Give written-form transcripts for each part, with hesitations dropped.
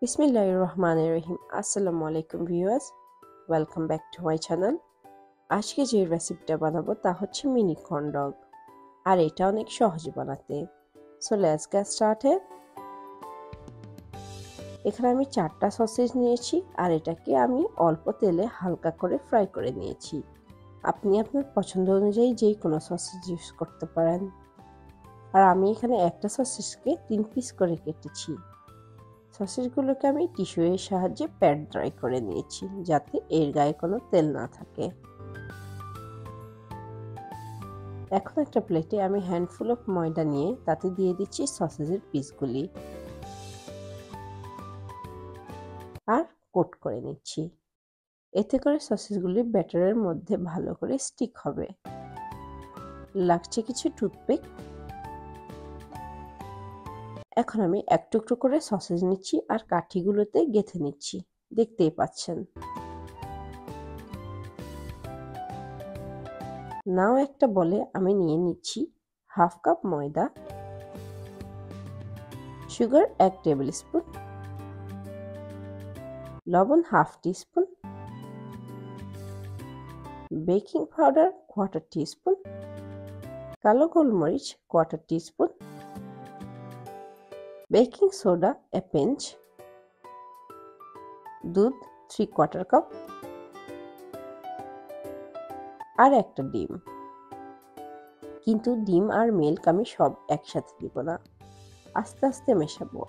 বিসমিল্লাহিররহমানিররহিম। আসসালামু আলাইকুম viewers, welcome back to my channel. আজকে যে রেসিপিটা বানাবো তা হচ্ছে মিনি কর্ন ডগ, আর এটা অনেক সহজ বানাতে। So let's get started. এখানে আমি 4টা সসেজ নিয়েছি, আর এটাকে আমি অল্প তেলে হালকা করে ফ্রাই করে নিয়েছি। আপনি আপনার পছন্দ অনুযায়ী যেই কোনো সসেজ ইউজ করতে পারেন। আর আমি এখানে একটা সসেজকে 3 পিস করে কেটেছি। সসেজগুলোকে আমি টিস্যুয়ের সাহায্যে প্যাট ড্রাই করে নিয়েছি, যাতে এর গায়ে কোনো তেল না থাকে। এখন একটা প্লেটে আমি হ্যান্ডফুল অফ ময়দা নিয়ে তাতে দিয়ে দিচ্ছি সসেজের পিসগুলি, আর কোট করে নিচ্ছি। এতে করে সসেজগুলি ব্যাটারের মধ্যে ভালো করে স্টিক হবে। লাগছে কিছু টুথপিক। এখন আমি এক টুকরো করে সসেজ নিচ্ছি আর কাঠিগুলোতে গেঁথে নিচ্ছি, দেখতেই পাচ্ছেন। নাও একটা বলে আমি নিয়ে নিচ্ছি হাফ কাপ ময়দা, সুগার 1 টেবিল স্পুন, লবণ half teaspoon, baking powder 1/4 teaspoon, কালো গোলমরিচ 1/4 টিস্পুন, বেকিং সোডা 1 পিঞ্চ, দুধ 3/4 কাপ, আর একটা ডিম। কিন্তু ডিম আর মিল্ক আমি সব একসাথে দিব না, আস্তে আস্তে মেশাবো।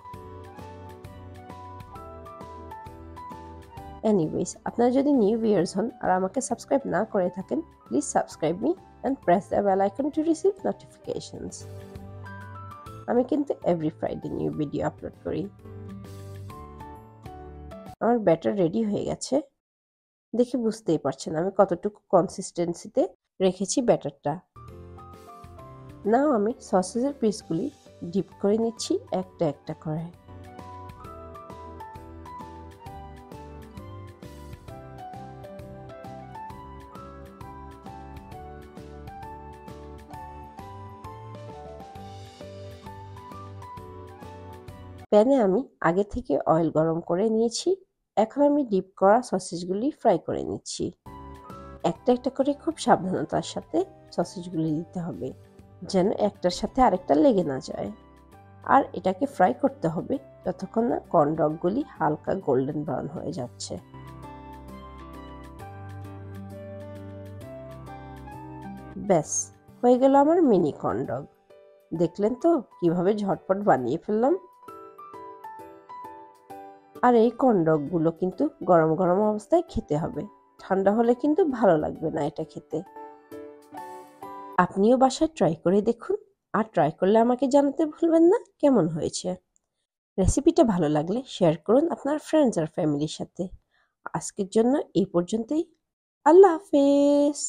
এনিওয়েজ, আপনারা যদি নিউ ভিউয়ার্স হন আর আমাকে সাবস্ক্রাইব না করে থাকেন, please subscribe me and press the bell icon to receive notifications. আমি কিন্তু every Friday new video upload করি। আমার ব্যাটার রেডি হয়ে গেছে, দেখে বুঝতেই পারছেন আমি কতটুকু কনসিস্টেন্সিতে রেখেছি ব্যাটারটা। নাও আমি সসেজের পিসগুলি ডিপ করে নিচ্ছি একটা একটা করে। প্যানে আমি আগে থেকে অয়েল গরম করে নিয়েছি। এখন আমি ডিপ করা সসেজগুলি ফ্রাই করে নিচ্ছি। একটা একটা করে খুব সাবধানতার সাথে সসেজগুলি দিতে হবে, যেন একটার সাথে আরেকটা লেগে না যায়। আর এটাকে ফ্রাই করতে হবে যতক্ষণ না কর্ন ডগগুলি হালকা গোল্ডেন ব্রাউন হয়ে যাচ্ছে। ব্যাস, হয়ে গেল আমার মিনি কর্ন ডগ। দেখলেন তো কিভাবে ঝটপট বানিয়ে ফেললাম। আর এই কর্ন ডগগুলো কিন্তু গরম গরম অবস্থায় খেতে হবে, ঠান্ডা হলে কিন্তু ভালো লাগবে না এটা খেতে। আপনিও বাসায় ট্রাই করে দেখুন, আর ট্রাই করলে আমাকে জানাতে ভুলবেন না কেমন হয়েছে। রেসিপিটা ভালো লাগলে শেয়ার করুন আপনার ফ্রেন্ডস আর ফ্যামিলির সাথে। আজকের জন্য এই পর্যন্তই। আল্লাহ হাফেজ।